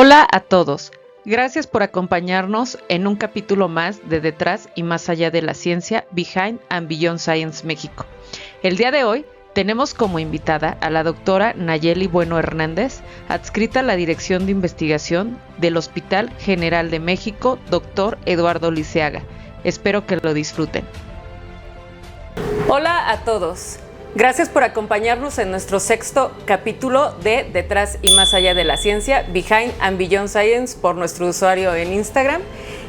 Hola a todos, gracias por acompañarnos en un capítulo más de Detrás y Más Allá de la Ciencia, Behind and Beyond Science México. El día de hoy tenemos como invitada a la doctora Nayeli Bueno Hernández, adscrita a la Dirección de Investigación del Hospital General de México, Dr. Eduardo Liceaga. Espero que lo disfruten. Hola a todos. Gracias por acompañarnos en nuestro sexto capítulo de Detrás y Más Allá de la Ciencia, Behind and Beyond Science, por nuestro usuario en Instagram.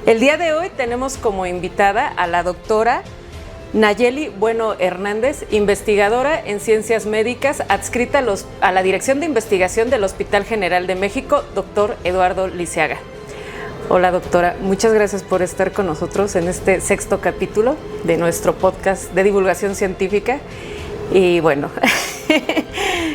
El día de hoy tenemos como invitada a la doctora Nayeli Bueno Hernández, investigadora en Ciencias Médicas, adscrita a la Dirección de Investigación del Hospital General de México, Dr. Eduardo Liceaga. Hola doctora, muchas gracias por estar con nosotros en este sexto capítulo de nuestro podcast de divulgación científica. Y bueno,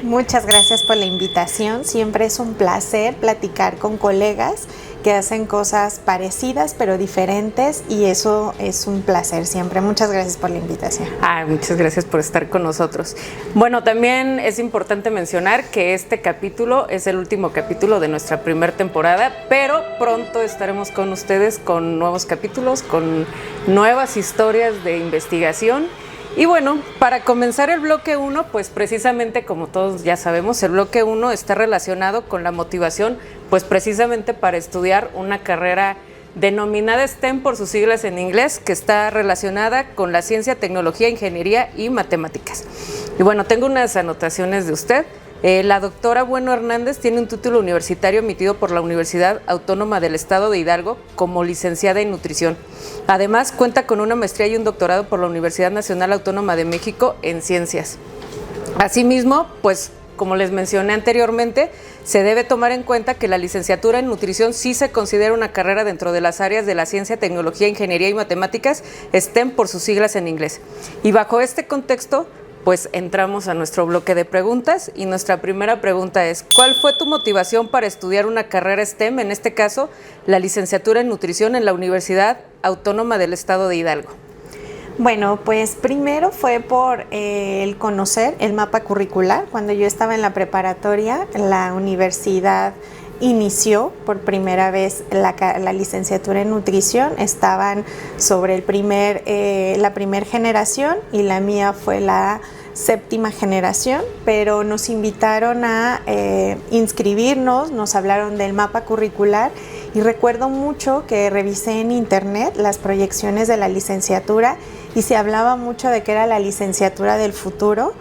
muchas gracias por la invitación. Siempre es un placer platicar con colegas que hacen cosas parecidas pero diferentes, y eso es un placer siempre. Muchas gracias por la invitación. Muchas gracias por estar con nosotros. Bueno, también es importante mencionar que este capítulo es el último capítulo de nuestra primera temporada, pero pronto estaremos con ustedes con nuevos capítulos, con nuevas historias de investigación. Y bueno, para comenzar el bloque 1, pues precisamente como todos ya sabemos, el bloque 1 está relacionado con la motivación, pues precisamente para estudiar una carrera denominada STEM por sus siglas en inglés, que está relacionada con la ciencia, tecnología, ingeniería y matemáticas. Y bueno, tengo unas anotaciones de usted. La doctora Bueno Hernández tiene un título universitario emitido por la Universidad Autónoma del Estado de Hidalgo como licenciada en nutrición. Además, cuenta con una maestría y un doctorado por la Universidad Nacional Autónoma de México en ciencias. Asimismo, pues como les mencioné anteriormente, se debe tomar en cuenta que la licenciatura en nutrición sí se considera una carrera dentro de las áreas de la ciencia, tecnología, ingeniería y matemáticas, STEM por sus siglas en inglés. Y bajo este contexto, pues entramos a nuestro bloque de preguntas, y nuestra primera pregunta es: ¿cuál fue tu motivación para estudiar una carrera STEM, en este caso la licenciatura en nutrición en la Universidad Autónoma del Estado de Hidalgo? Bueno, pues primero fue por el conocer el mapa curricular. Cuando yo estaba en la preparatoria, la universidad inició por primera vez la licenciatura en nutrición. Estaban sobre la primera generación, y la mía fue la séptima generación, pero nos invitaron a inscribirnos, nos hablaron del mapa curricular, y recuerdo mucho que revisé en internet las proyecciones de la licenciatura, y se hablaba mucho de que era la licenciatura del futuro,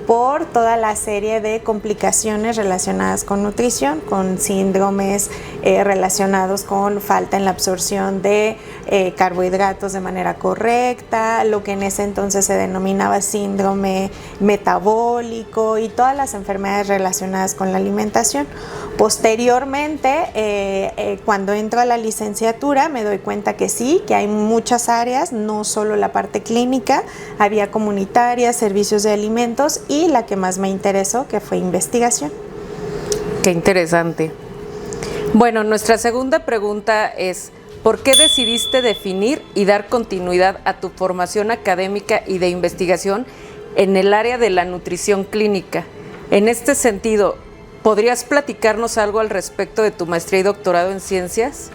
por toda la serie de complicaciones relacionadas con nutrición, con síndromes relacionados con falta en la absorción de carbohidratos de manera correcta, lo que en ese entonces se denominaba síndrome metabólico, y todas las enfermedades relacionadas con la alimentación. Posteriormente, cuando entro a la licenciatura, me doy cuenta que sí, que hay muchas áreas, no solo la parte clínica, había comunitaria, servicios de alimentos, y la que más me interesó, que fue investigación. Qué interesante. Bueno, nuestra segunda pregunta es: ¿por qué decidiste definir y dar continuidad a tu formación académica y de investigación en el área de la nutrición clínica? En este sentido, ¿podrías platicarnos algo al respecto de tu maestría y doctorado en ciencias?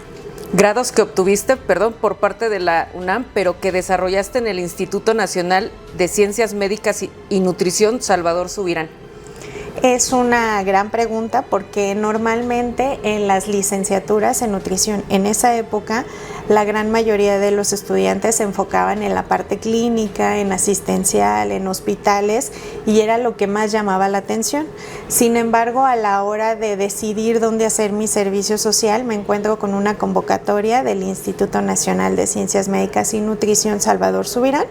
Grados que obtuviste, por parte de la UNAM, pero que desarrollaste en el Instituto Nacional de Ciencias Médicas y Nutrición Salvador Subirán. Es una gran pregunta, porque normalmente en las licenciaturas en nutrición, en esa época, la gran mayoría de los estudiantes se enfocaban en la parte clínica, en asistencial, en hospitales, y era lo que más llamaba la atención. Sin embargo, a la hora de decidir dónde hacer mi servicio social, me encuentro con una convocatoria del Instituto Nacional de Ciencias Médicas y Nutrición Salvador Subirán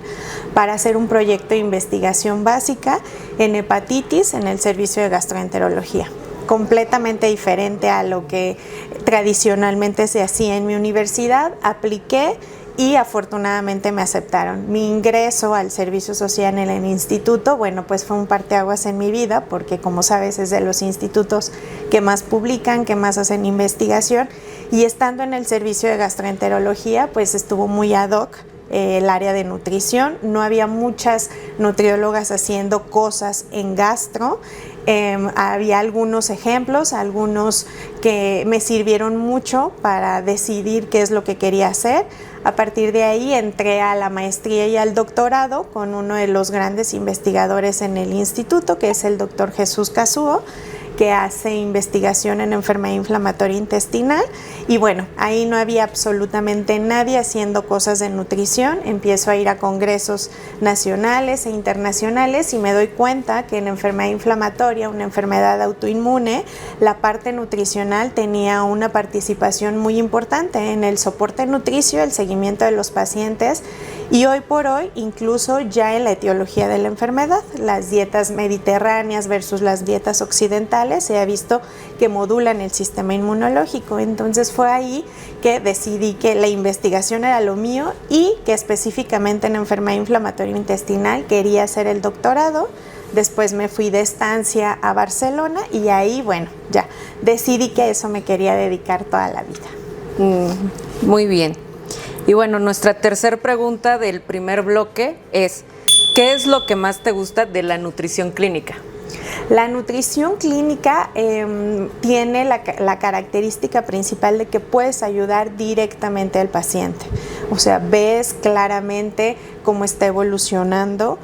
para hacer un proyecto de investigación básica en hepatitis en el servicio de gastroenterología. Completamente diferente a lo que tradicionalmente se hacía en mi universidad. Apliqué y afortunadamente me aceptaron. Mi ingreso al servicio social en el instituto, bueno, pues fue un parteaguas en mi vida, porque como sabes es de los institutos que más publican, que más hacen investigación, y estando en el servicio de gastroenterología, pues estuvo muy ad hoc el área de nutrición. No había muchas nutriólogas haciendo cosas en gastro, Había algunos ejemplos, algunos que me sirvieron mucho para decidir qué es lo que quería hacer. A partir de ahí entré a la maestría y al doctorado con uno de los grandes investigadores en el instituto, que es el doctor Jesús Kazuo, que hace investigación en enfermedad inflamatoria intestinal. Y bueno, ahí no había absolutamente nadie haciendo cosas de nutrición. Empiezo a ir a congresos nacionales e internacionales y me doy cuenta que en enfermedad inflamatoria, una enfermedad autoinmune, la parte nutricional tenía una participación muy importante en el soporte nutricio, el seguimiento de los pacientes y hoy por hoy incluso ya en la etiología de la enfermedad. Las dietas mediterráneas versus las dietas occidentales se ha visto que modulan el sistema inmunológico. Entonces fue ahí que decidí que la investigación era lo mío y que específicamente en enfermedad inflamatoria intestinal quería hacer el doctorado. Después me fui de estancia a Barcelona y ahí, bueno, ya decidí que a eso me quería dedicar toda la vida. Muy bien. Y bueno, nuestra tercera pregunta del primer bloque es, ¿qué es lo que más te gusta de la nutrición clínica? La nutrición clínica tiene la característica principal de que puedes ayudar directamente al paciente. O sea, ves claramente cómo está evolucionando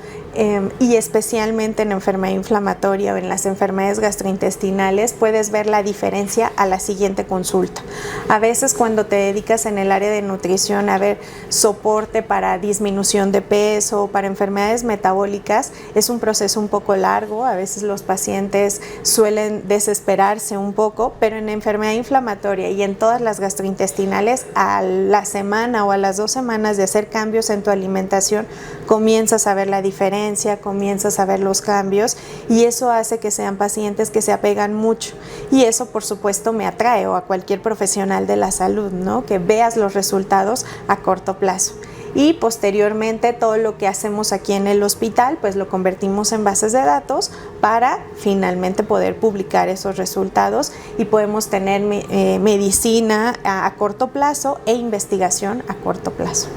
y especialmente en enfermedad inflamatoria o en las enfermedades gastrointestinales puedes ver la diferencia a la siguiente consulta. A veces cuando te dedicas en el área de nutrición a ver soporte para disminución de peso o para enfermedades metabólicas, es un proceso un poco largo, a veces los pacientes suelen desesperarse un poco, pero en enfermedad inflamatoria y en todas las gastrointestinales, a la semana o a las 2 semanas de hacer cambios en tu alimentación, comienzas a ver la diferencia, comienzas a ver los cambios y eso hace que sean pacientes que se apegan mucho y eso por supuesto me atrae o a cualquier profesional de la salud, ¿no? Que veas los resultados a corto plazo. Y posteriormente todo lo que hacemos aquí en el hospital pues lo convertimos en bases de datos para finalmente poder publicar esos resultados y podemos tener medicina a corto plazo e investigación a corto plazo.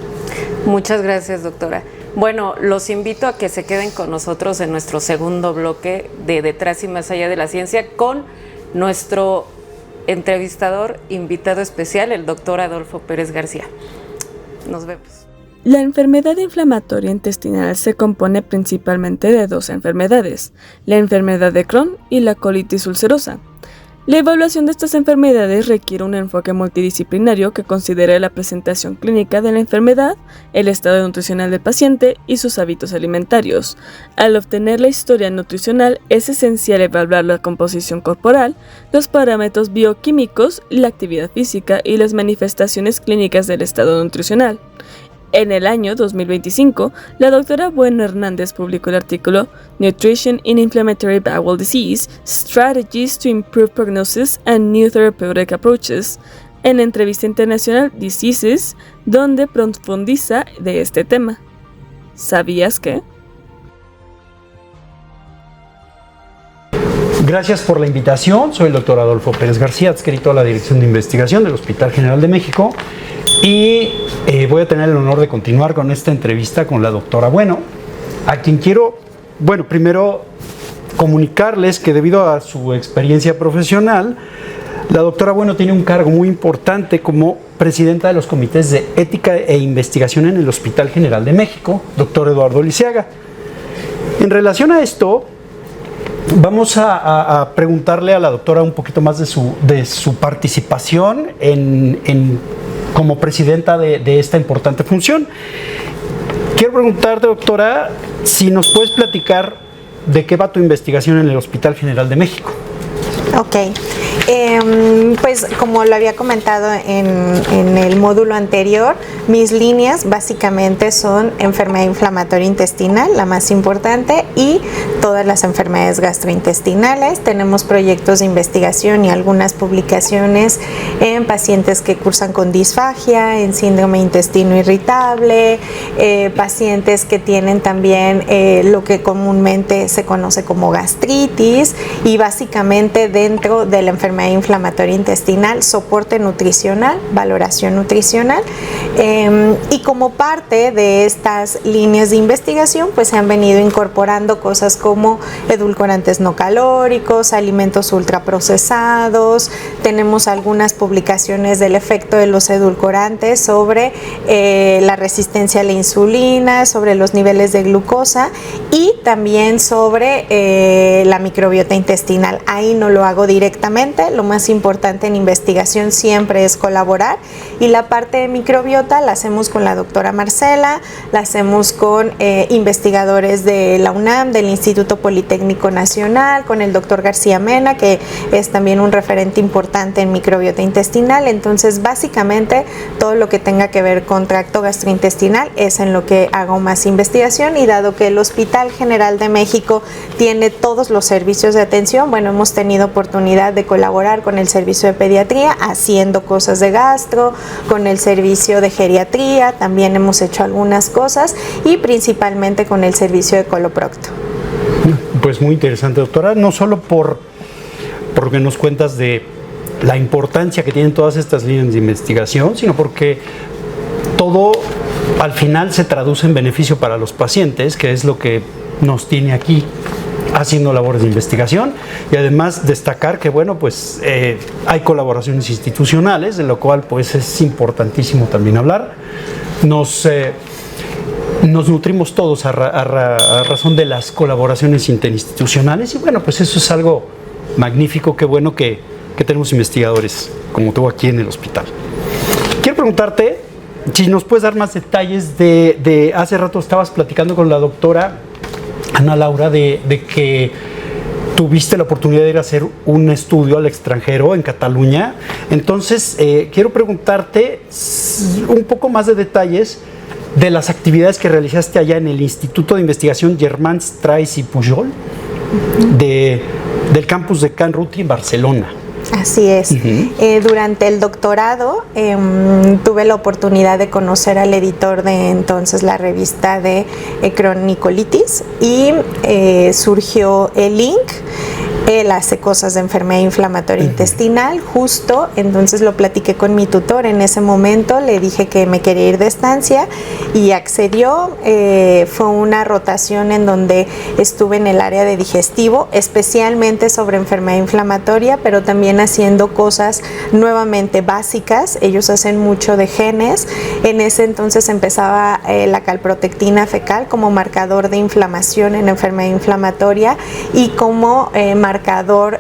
Muchas gracias, doctora. Bueno, los invito a que se queden con nosotros en nuestro segundo bloque de Detrás y Más Allá de la Ciencia con nuestro entrevistador invitado especial, el doctor Adolfo Pérez García. Nos vemos. La enfermedad inflamatoria intestinal se compone principalmente de 2 enfermedades, la enfermedad de Crohn y la colitis ulcerosa. La evaluación de estas enfermedades requiere un enfoque multidisciplinario que considere la presentación clínica de la enfermedad, el estado nutricional del paciente y sus hábitos alimentarios. Al obtener la historia nutricional es esencial evaluar la composición corporal, los parámetros bioquímicos, la actividad física y las manifestaciones clínicas del estado nutricional. En el año 2025, la doctora Bueno Hernández publicó el artículo Nutrition in Inflammatory Bowel Disease, Strategies to Improve Prognosis and New Therapeutic Approaches, en la entrevista internacional Diseases, donde profundiza de este tema. ¿Sabías que? Gracias por la invitación. Soy el doctor Adolfo Pérez García, adscrito a la Dirección de Investigación del Hospital General de México y voy a tener el honor de continuar con esta entrevista con la doctora Bueno, a quien quiero, primero comunicarles que debido a su experiencia profesional, la doctora Bueno tiene un cargo muy importante como presidenta de los comités de ética e investigación en el Hospital General de México, doctor Eduardo Lisiaga. En relación a esto, vamos a preguntarle a la doctora un poquito más de su participación como presidenta de esta importante función. Quiero preguntarte, doctora, si nos puedes platicar de qué va tu investigación en el Hospital General de México. Ok, pues como lo había comentado en el módulo anterior, mis líneas básicamente son enfermedad inflamatoria intestinal, la más importante, y todas las enfermedades gastrointestinales. Tenemos proyectos de investigación y algunas publicaciones en pacientes que cursan con disfagia, en síndrome de intestino irritable, pacientes que tienen también lo que comúnmente se conoce como gastritis y básicamente dentro de la enfermedad enfermedad inflamatoria intestinal, soporte nutricional, valoración nutricional, y como parte de estas líneas de investigación pues se han venido incorporando cosas como edulcorantes no calóricos, alimentos ultraprocesados. Tenemos algunas publicaciones del efecto de los edulcorantes sobre la resistencia a la insulina, sobre los niveles de glucosa y también sobre la microbiota intestinal. Ahí no lo hago directamente, lo más importante en investigación siempre es colaborar, y la parte de microbiota la hacemos con la doctora Marcela, la hacemos con investigadores de la UNAM, del Instituto Politécnico Nacional, con el doctor García Mena, que es también un referente importante en microbiota intestinal. Entonces básicamente todo lo que tenga que ver con tracto gastrointestinal es en lo que hago más investigación, y dado que el Hospital General de México tiene todos los servicios de atención, bueno, hemos tenido oportunidad de colaborar con el servicio de pediatría haciendo cosas de gastro, con el servicio de geriatría también hemos hecho algunas cosas, y principalmente con el servicio de coloprocto. Pues muy interesante, doctora, no solo por lo que nos cuentas de la importancia que tienen todas estas líneas de investigación, sino porque todo al final se traduce en beneficio para los pacientes, que es lo que nos tiene aquí haciendo labores de investigación, y además destacar que bueno, pues hay colaboraciones institucionales, de lo cual pues es importantísimo también hablar. Nos nutrimos todos a razón de las colaboraciones interinstitucionales, y bueno, pues eso es algo magnífico. Qué bueno que tenemos investigadores como tú aquí en el hospital. Quiero preguntarte si nos puedes dar más detalles de hace rato estabas platicando con la doctora Ana Laura de que tuviste la oportunidad de ir a hacer un estudio al extranjero en Cataluña. Entonces, quiero preguntarte un poco más de detalles de las actividades que realizaste allá en el Instituto de Investigación Germans Trais y Pujol del campus de Can Ruti en Barcelona. Así es. Durante el doctorado tuve la oportunidad de conocer al editor de entonces la revista de Cronicolitis, y surgió el link. Él hace cosas de enfermedad inflamatoria intestinal, justo, entonces lo platiqué con mi tutor en ese momento, le dije que me quería ir de estancia y accedió. Fue una rotación en donde estuve en el área de digestivo, especialmente sobre enfermedad inflamatoria, pero también haciendo cosas nuevamente básicas. Ellos hacen mucho de genes. En ese entonces empezaba la calprotectina fecal como marcador de inflamación en enfermedad inflamatoria y como marcador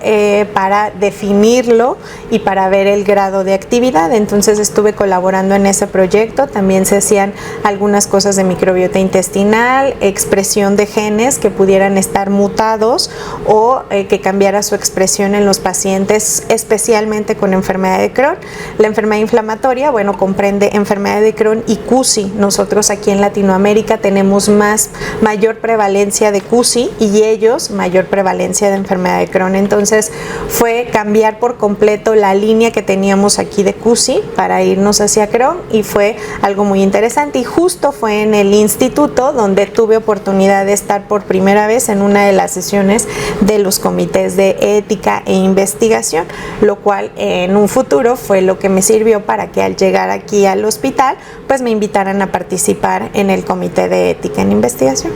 para definirlo y para ver el grado de actividad. Entonces estuve colaborando en ese proyecto. También se hacían algunas cosas de microbiota intestinal, expresión de genes que pudieran estar mutados o que cambiara su expresión en los pacientes, especialmente con enfermedad de Crohn. La enfermedad inflamatoria, bueno, comprende enfermedad de Crohn y CUSI. Nosotros aquí en Latinoamérica tenemos mayor prevalencia de CUSI y ellos mayor prevalencia de enfermedad de Crohn. Entonces fue cambiar por completo la línea que teníamos aquí de CUSI para irnos hacia Crohn, y fue algo muy interesante, y justo fue en el instituto donde tuve oportunidad de estar por primera vez en una de las sesiones de los comités de ética e investigación, lo cual en un futuro fue lo que me sirvió para que al llegar aquí al hospital pues me invitaran a participar en el comité de ética en investigación.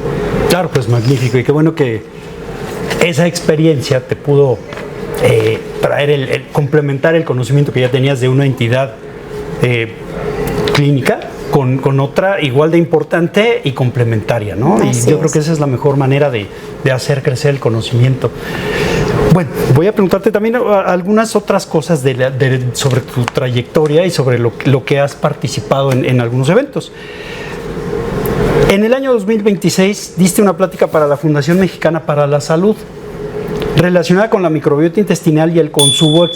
Claro, pues magnífico, y qué bueno que esa experiencia te pudo traer complementar el conocimiento que ya tenías de una entidad clínica con otra igual de importante y complementaria, ¿no? Así y yo creo que esa es la mejor manera de hacer crecer el conocimiento. Bueno, voy a preguntarte también algunas otras cosas sobre tu trayectoria y sobre lo que has participado en algunos eventos. En el año 2026 diste una plática para la Fundación Mexicana para la Salud relacionada con la microbiota intestinal y el consumo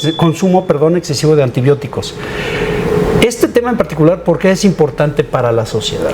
excesivo de antibióticos. Este tema en particular, ¿por qué es importante para la sociedad?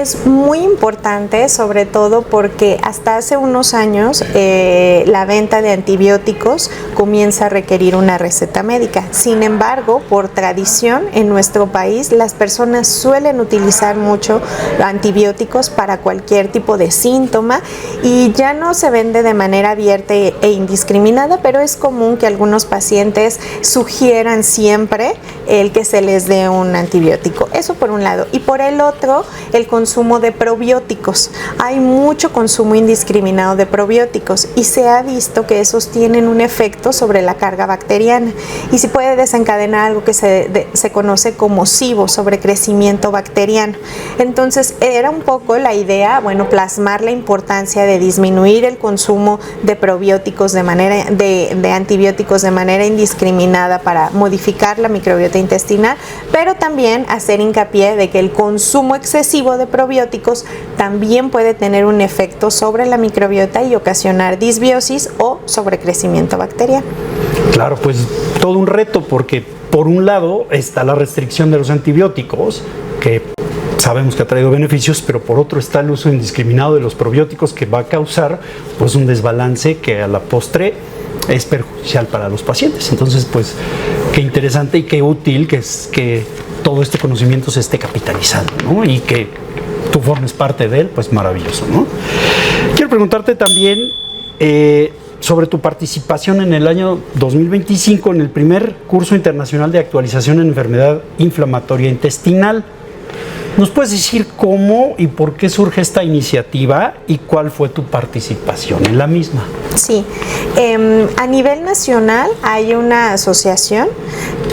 Es muy importante, sobre todo porque hasta hace unos años la venta de antibióticos comienza a requerir una receta médica. Sin embargo, por tradición en nuestro país, las personas suelen utilizar mucho antibióticos para cualquier tipo de síntoma y ya no se vende de manera abierta e indiscriminada, pero es común que algunos pacientes sugieran siempre el que se les dé un antibiótico. Eso por un lado. Y por el otro, el consumo de probióticos. Hay mucho consumo indiscriminado de probióticos y se ha visto que esos tienen un efecto sobre la carga bacteriana y se puede desencadenar algo que se conoce como SIBO, sobrecrecimiento bacteriano. Entonces era un poco la idea, plasmar la importancia de disminuir el consumo de probióticos de antibióticos de manera indiscriminada para modificar la microbiota intestinal, pero también hacer hincapié de que el consumo excesivo de probióticos también puede tener un efecto sobre la microbiota y ocasionar disbiosis o sobrecrecimiento bacteriano. Claro, pues todo un reto, porque por un lado está la restricción de los antibióticos, que sabemos que ha traído beneficios, pero por otro está el uso indiscriminado de los probióticos, que va a causar pues un desbalance que a la postre es perjudicial para los pacientes. Entonces, pues qué interesante y qué útil que es que todo este conocimiento se esté capitalizando, ¿no? Y que tú formes parte de él, pues maravilloso, ¿no? Quiero preguntarte también sobre tu participación en el año 2025 en el primer curso internacional de actualización en enfermedad inflamatoria intestinal. ¿Nos puedes decir cómo y por qué surge esta iniciativa y cuál fue tu participación en la misma? Sí, a nivel nacional hay una asociación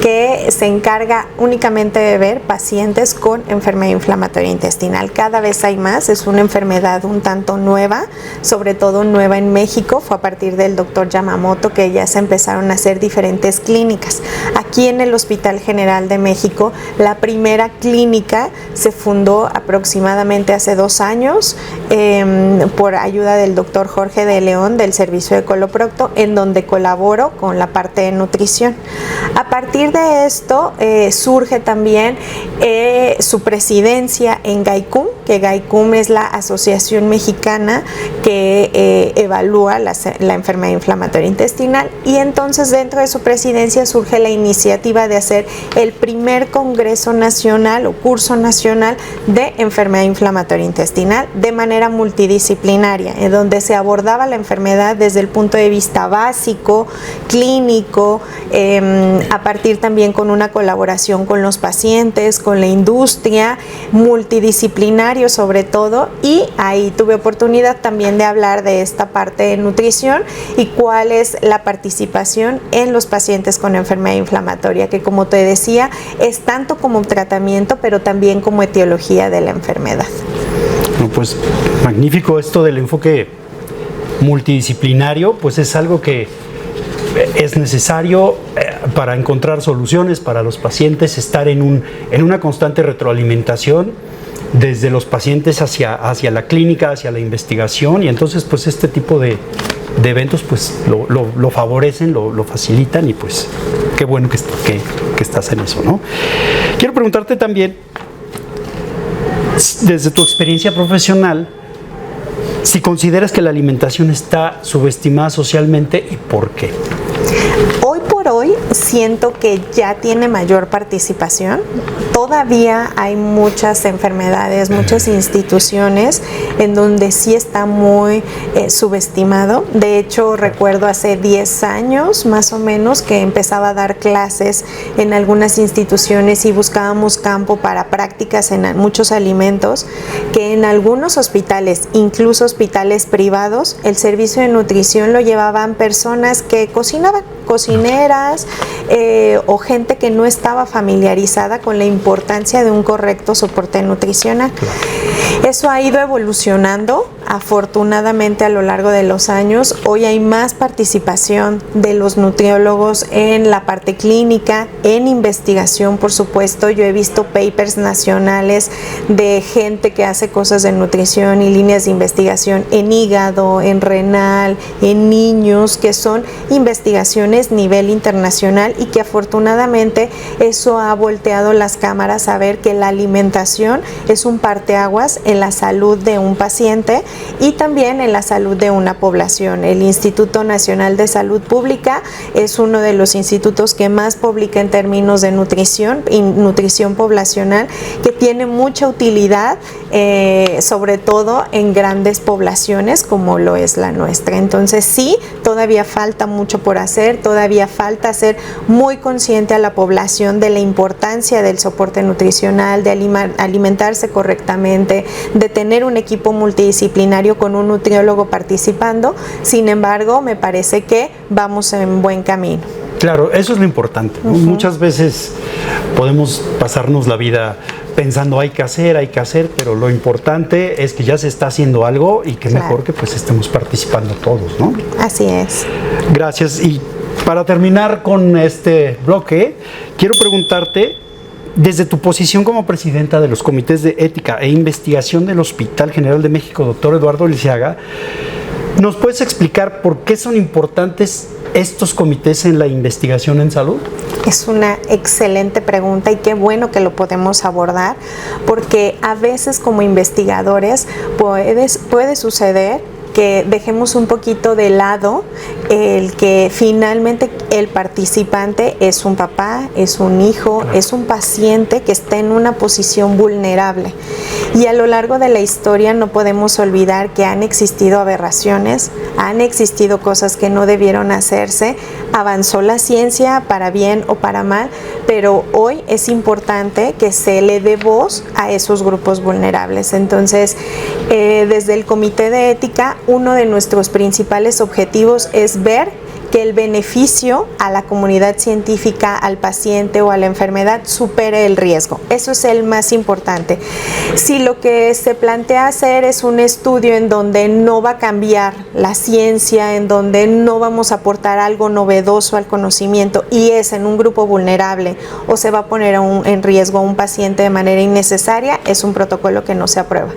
que se encarga únicamente de ver pacientes con enfermedad inflamatoria intestinal. Cada vez hay más, es una enfermedad un tanto nueva, sobre todo nueva en México. Fue a partir del doctor Yamamoto que ya se empezaron a hacer diferentes clínicas. Aquí en el Hospital General de México, la primera clínica se fundó aproximadamente hace 2 años por ayuda del doctor Jorge de León del Servicio de Coloprocto, en donde colaboro con la parte de nutrición. A partir de esto surge también su presidencia en GAICUM, que GAICUM es la asociación mexicana que evalúa la enfermedad inflamatoria intestinal, y entonces dentro de su presidencia surge la iniciativa de hacer el primer congreso nacional o curso nacional de enfermedad inflamatoria intestinal de manera multidisciplinaria, en donde se abordaba la enfermedad desde el punto de vista básico, clínico, a partir también con una colaboración con los pacientes, con la industria, multidisciplinario sobre todo, y ahí tuve oportunidad también de hablar de esta parte de nutrición y cuál es la participación en los pacientes con enfermedad inflamatoria, que como te decía, es tanto como tratamiento, pero también como etiología de la enfermedad. No, pues magnífico esto del enfoque multidisciplinario, pues es algo que es necesario para encontrar soluciones para los pacientes, estar en una constante retroalimentación desde los pacientes hacia la clínica, hacia la investigación, y entonces pues este tipo de eventos pues lo favorecen, lo facilitan, y pues qué bueno que estás en eso, ¿no? Quiero preguntarte también, desde tu experiencia profesional, si consideras que la alimentación está subestimada socialmente y por qué. Hoy por hoy siento que ya tiene mayor participación. Todavía hay muchas enfermedades, muchas instituciones en donde sí está muy subestimado. De hecho, recuerdo hace 10 años más o menos que empezaba a dar clases en algunas instituciones y buscábamos campo para prácticas en muchos alimentos, que en algunos hospitales, incluso hospitales privados, el servicio de nutrición lo llevaban personas que cocinaban, cocineras o gente que no estaba familiarizada con la importancia de un correcto soporte nutricional. Eso ha ido evolucionando afortunadamente a lo largo de los años. Hoy hay más participación de los nutriólogos en la parte clínica, en investigación, por supuesto. Yo he visto papers nacionales de gente que hace cosas de nutrición y líneas de investigación en hígado, en renal, en niños, que son investigaciones a nivel internacional, y que afortunadamente eso ha volteado las cámaras a ver que la alimentación es un parteaguas efectivas en la salud de un paciente y también en la salud de una población. El Instituto Nacional de Salud Pública es uno de los institutos que más publica en términos de nutrición y nutrición poblacional, que tiene mucha utilidad, sobre todo en grandes poblaciones como lo es la nuestra. Entonces sí, todavía falta mucho por hacer, todavía falta ser muy consciente a la población de la importancia del soporte nutricional, de alimentarse correctamente, de tener un equipo multidisciplinario con un nutriólogo participando. Sin embargo, me parece que vamos en buen camino. Claro, eso es lo importante, ¿no? Muchas veces podemos pasarnos la vida pensando hay que hacer, pero lo importante es que ya se está haciendo algo y que mejor que pues estemos participando todos, ¿no? Así es. Gracias. Y para terminar con este bloque, quiero preguntarte, desde tu posición como presidenta de los comités de ética e investigación del Hospital General de México, doctor Eduardo Lisiaga, ¿nos puedes explicar por qué son importantes estos comités en la investigación en salud? Es una excelente pregunta y qué bueno que lo podemos abordar, porque a veces como investigadores puede suceder que dejemos un poquito de lado el que finalmente el participante es un papá, es un hijo, es un paciente que está en una posición vulnerable. Y a lo largo de la historia no podemos olvidar que han existido aberraciones, han existido cosas que no debieron hacerse, avanzó la ciencia para bien o para mal, pero hoy es importante que se le dé voz a esos grupos vulnerables. Entonces, desde el Comité de Ética, uno de nuestros principales objetivos es ver que el beneficio a la comunidad científica, al paciente o a la enfermedad supere el riesgo. Eso es el más importante. Si lo que se plantea hacer es un estudio en donde no va a cambiar la ciencia, en donde no vamos a aportar algo novedoso al conocimiento y es en un grupo vulnerable o se va a poner en riesgo a un paciente de manera innecesaria, es un protocolo que no se aprueba.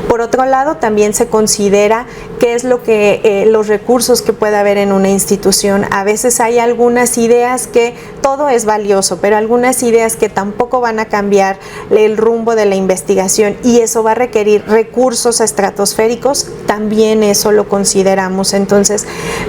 Por otro lado, también se considera qué es lo que los recursos que puede haber en una institución. A veces hay algunas ideas que todo es valioso, pero algunas ideas que tampoco van a cambiar el rumbo de la investigación y eso va a requerir recursos estratosféricos, también eso lo consideramos. Entonces,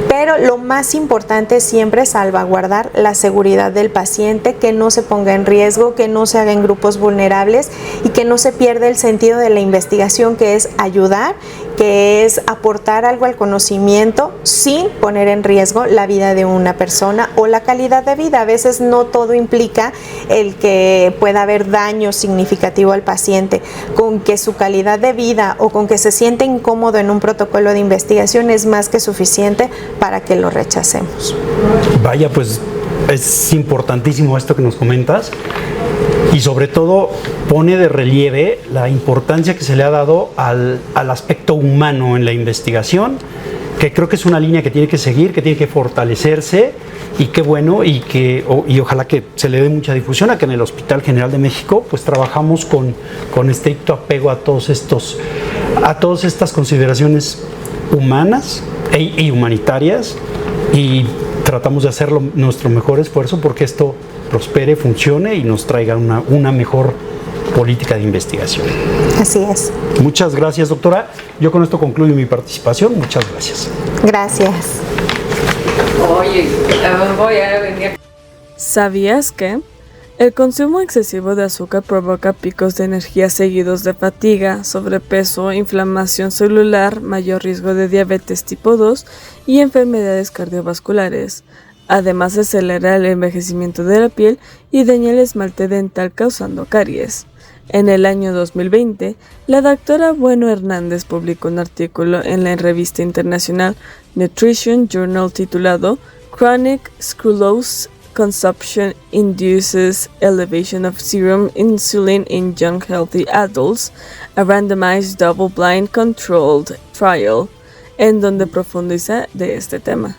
pero lo más importante siempre es salvaguardar la seguridad del paciente, que no se ponga en riesgo, que no se haga en grupos vulnerables y que no se pierda el sentido de la investigación, que es ayudar, que es aportar algo al conocimiento sin poner en riesgo la vida de una persona o la calidad de vida. A veces no todo implica el que pueda haber daño significativo al paciente. Con que su calidad de vida o con que se siente incómodo en un protocolo de investigación es más que suficiente para que lo rechacemos. Vaya, pues es importantísimo esto que nos comentas y sobre todo pone de relieve la importancia que se le ha dado al aspecto humano en la investigación, que creo que es una línea que tiene que seguir, que tiene que fortalecerse y qué bueno y ojalá que se le dé mucha difusión a que en el Hospital General de México pues trabajamos con estricto apego a todas estas consideraciones humanas y humanitarias y tratamos de hacer nuestro mejor esfuerzo porque esto prospere, funcione y nos traiga una mejor política de investigación. Así es. Muchas gracias, doctora. Yo con esto concluyo mi participación. Muchas gracias. Gracias. Oye, voy a venir. ¿Sabías que el consumo excesivo de azúcar provoca picos de energía seguidos de fatiga, sobrepeso, inflamación celular, mayor riesgo de diabetes tipo 2 y enfermedades cardiovasculares? Además, acelera el envejecimiento de la piel y daña el esmalte dental causando caries. En el año 2020, la doctora Bueno Hernández publicó un artículo en la revista internacional Nutrition Journal titulado Chronic Scrulose Consumption Induces Elevation of Serum Insulin in Young Healthy Adults, a randomized double-blind controlled trial, en donde profundiza de este tema.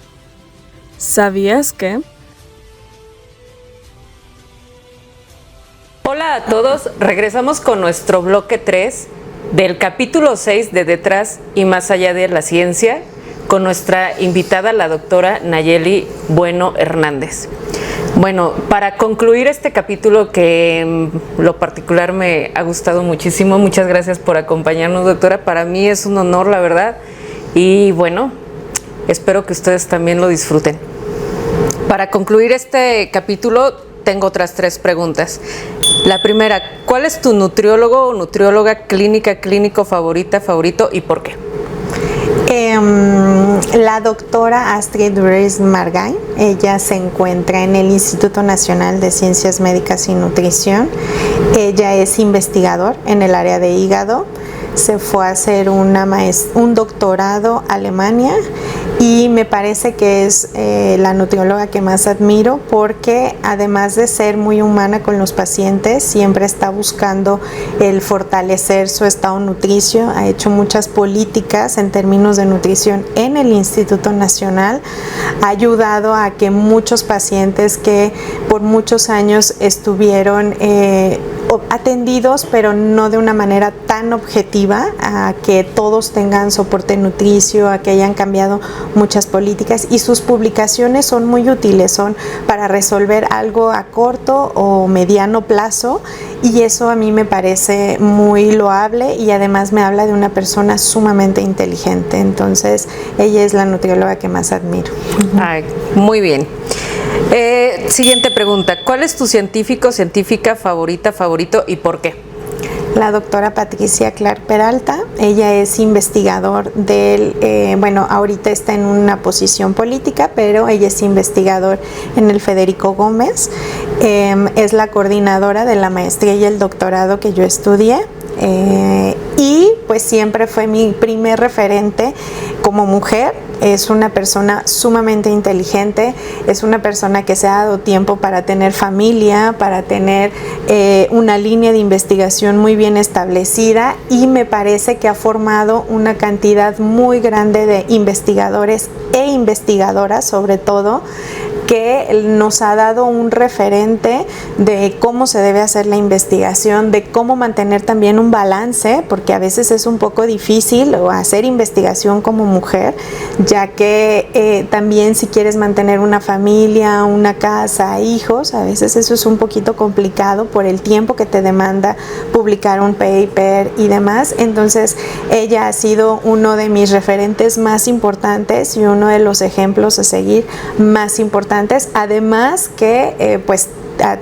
¿Sabías que? Hola a todos, regresamos con nuestro bloque 3 del capítulo 6 de Detrás y Más Allá de la Ciencia, con nuestra invitada, la doctora Nayeli Bueno Hernández. Bueno, para concluir este capítulo que en lo particular me ha gustado muchísimo, muchas gracias por acompañarnos, doctora. Para mí es un honor, la verdad, y bueno, espero que ustedes también lo disfruten. Para concluir este capítulo, tengo otras 3 preguntas. La primera, ¿cuál es tu nutriólogo o nutrióloga clínico favorito y por qué? La doctora Astrid Ruiz Margain, ella se encuentra en el Instituto Nacional de Ciencias Médicas y Nutrición. Ella es investigador en el área de hígado. Se fue a hacer un doctorado a Alemania y me parece que es la nutrióloga que más admiro, porque además de ser muy humana con los pacientes, siempre está buscando el fortalecer su estado nutricio. Ha hecho muchas políticas en términos de nutrición en el Instituto Nacional. Ha ayudado a que muchos pacientes que por muchos años estuvieron atendidos, pero no de una manera tan objetiva, a que todos tengan soporte nutricio, a que hayan cambiado muchas políticas, y sus publicaciones son muy útiles, son para resolver algo a corto o mediano plazo, y eso a mí me parece muy loable, y además me habla de una persona sumamente inteligente. Entonces ella es la nutrióloga que más admiro. Ay, muy bien. Siguiente pregunta, ¿cuál es tu científica favorito y por qué? La doctora Patricia Clark Peralta. Ella es investigador ahorita está en una posición política, pero ella es investigador en el Federico Gómez. Es la coordinadora de la maestría y el doctorado que yo estudié. Y pues siempre fue mi primer referente como mujer. Es una persona sumamente inteligente, es una persona que se ha dado tiempo para tener familia, para tener una línea de investigación muy bien establecida, y me parece que ha formado una cantidad muy grande de investigadores e investigadoras, sobre todo, que nos ha dado un referente de cómo se debe hacer la investigación, de cómo mantener también un balance, porque a veces es un poco difícil hacer investigación como mujer, ya que también si quieres mantener una familia, una casa, hijos, a veces eso es un poquito complicado por el tiempo que te demanda publicar un paper y demás. Entonces ella ha sido uno de mis referentes más importantes y uno de los ejemplos a seguir más importantes. Además que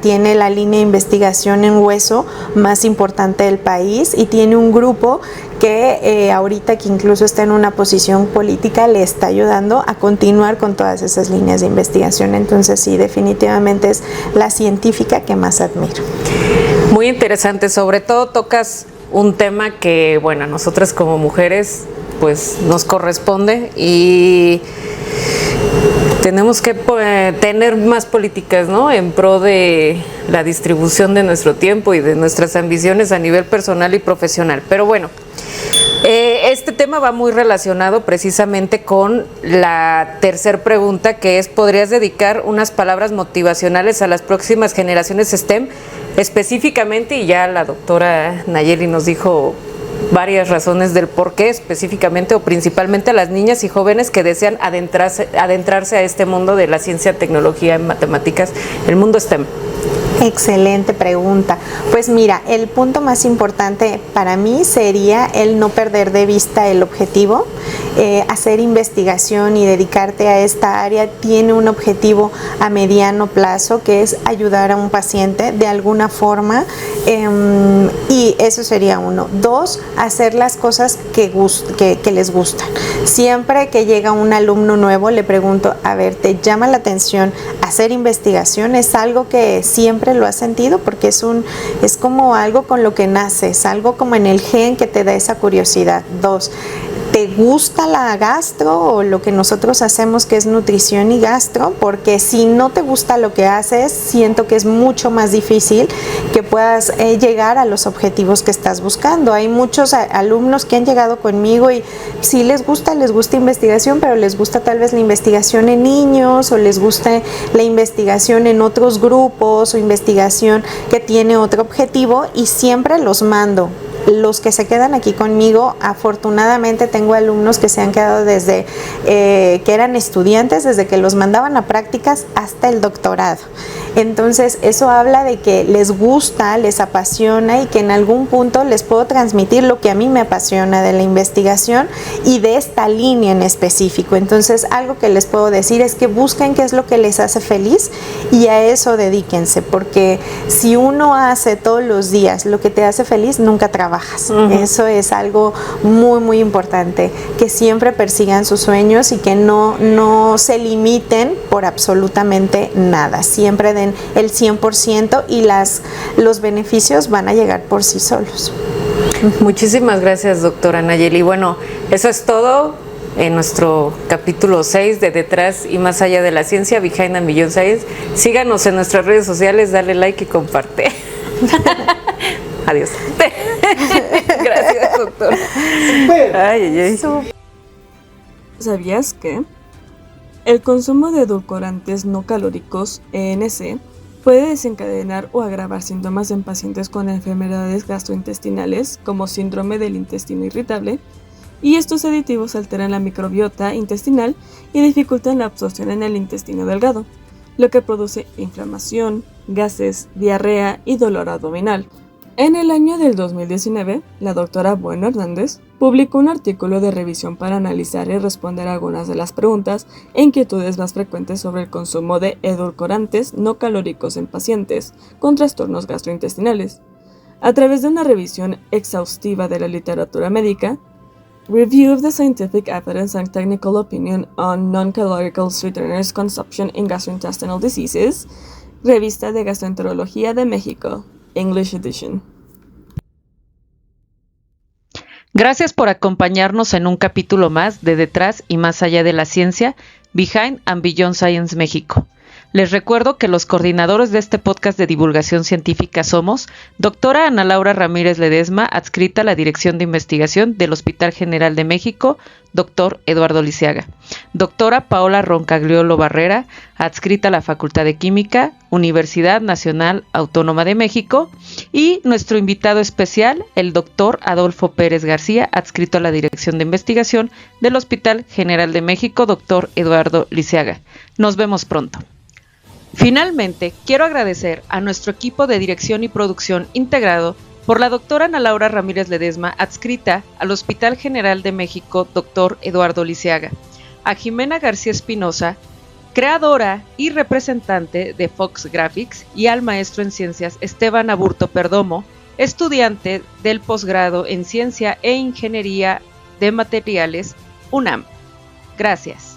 tiene la línea de investigación en hueso más importante del país, y tiene un grupo que ahorita, que incluso está en una posición política, le está ayudando a continuar con todas esas líneas de investigación. Entonces sí, definitivamente es la científica que más admiro. Muy interesante, sobre todo tocas un tema que, bueno, a nosotras como mujeres pues nos corresponde, y tenemos que tener más políticas, ¿no?, en pro de la distribución de nuestro tiempo y de nuestras ambiciones a nivel personal y profesional. Pero bueno, este tema va muy relacionado precisamente con la tercera pregunta, que es: ¿podrías dedicar unas palabras motivacionales a las próximas generaciones STEM? Específicamente, y ya la doctora Nayeli nos dijo varias razones del por qué, específicamente o principalmente a las niñas y jóvenes que desean adentrarse a este mundo de la ciencia, tecnología, matemáticas, el mundo STEM. Excelente pregunta. Pues mira, el punto más importante para mí sería el no perder de vista el objetivo. Hacer investigación y dedicarte a esta área tiene un objetivo a mediano plazo, que es ayudar a un paciente de alguna forma, y eso sería 1. 2, hacer las cosas que les gustan. Siempre que llega un alumno nuevo, le pregunto: a ver, ¿te llama la atención hacer investigación? ¿Es algo que siempre lo has sentido? Porque es como algo con lo que naces, algo como en el gen que te da esa curiosidad. 2, ¿te gusta la gastro o lo que nosotros hacemos, que es nutrición y gastro? Porque si no te gusta lo que haces, siento que es mucho más difícil que puedas llegar a los objetivos que estás buscando. Hay muchos alumnos que han llegado conmigo y sí les gusta investigación, pero les gusta tal vez la investigación en niños, o les gusta la investigación en otros grupos, o investigación que tiene otro objetivo, y siempre los mando. Los que se quedan aquí conmigo, afortunadamente tengo alumnos que se han quedado desde que eran estudiantes desde que los mandaban a prácticas hasta el doctorado. Entonces eso habla de que les gusta, les apasiona y que en algún punto les puedo transmitir lo que a mí me apasiona de la investigación y de esta línea en específico. Entonces algo que les puedo decir es que busquen qué es lo que les hace feliz y a eso dedíquense, porque si uno hace todos los días lo que te hace feliz, nunca trabajas. Eso es algo muy, muy importante, que siempre persigan sus sueños y que no se limiten por absolutamente nada. Siempre den el 100% y los beneficios van a llegar por sí solos. Muchísimas gracias, doctora Nayeli. Bueno, eso es todo en nuestro capítulo 6 de Detrás y Más Allá de la Ciencia, Behind and Beyond Science. Síganos en nuestras redes sociales, dale like y comparte. Adiós. Gracias, doctora. ¿Sabías que el consumo de edulcorantes no calóricos, ENC, puede desencadenar o agravar síntomas en pacientes con enfermedades gastrointestinales como síndrome del intestino irritable? Y estos aditivos alteran la microbiota intestinal y dificultan la absorción en el intestino delgado, lo que produce inflamación, gases, diarrea y dolor abdominal. En el año del 2019, la doctora Bueno Hernández publicó un artículo de revisión para analizar y responder algunas de las preguntas e inquietudes más frecuentes sobre el consumo de edulcorantes no calóricos en pacientes con trastornos gastrointestinales. A través de una revisión exhaustiva de la literatura médica, Review of the Scientific Evidence and Technical Opinion on Non-Calorical Sweeteners Consumption in Gastrointestinal Diseases, Revista de Gastroenterología de México, English Edition. Gracias por acompañarnos en un capítulo más de Detrás y Más Allá de la Ciencia, Behind and Beyond Science México. Les recuerdo que los coordinadores de este podcast de divulgación científica somos doctora Ana Laura Ramírez Ledesma, adscrita a la Dirección de Investigación del Hospital General de México, doctor Eduardo Lisiaga; doctora Paola Roncagliolo Barrera, adscrita a la Facultad de Química, Universidad Nacional Autónoma de México; y nuestro invitado especial, el doctor Adolfo Pérez García, adscrito a la Dirección de Investigación del Hospital General de México, doctor Eduardo Lisiaga. Nos vemos pronto. Finalmente, quiero agradecer a nuestro equipo de dirección y producción integrado por la doctora Ana Laura Ramírez Ledesma, adscrita al Hospital General de México, doctor Eduardo Lisiaga; a Jimena García Espinosa, creadora y representante de Fox Graphics; y al maestro en ciencias Esteban Aburto Perdomo, estudiante del posgrado en Ciencia e Ingeniería de Materiales, UNAM. Gracias.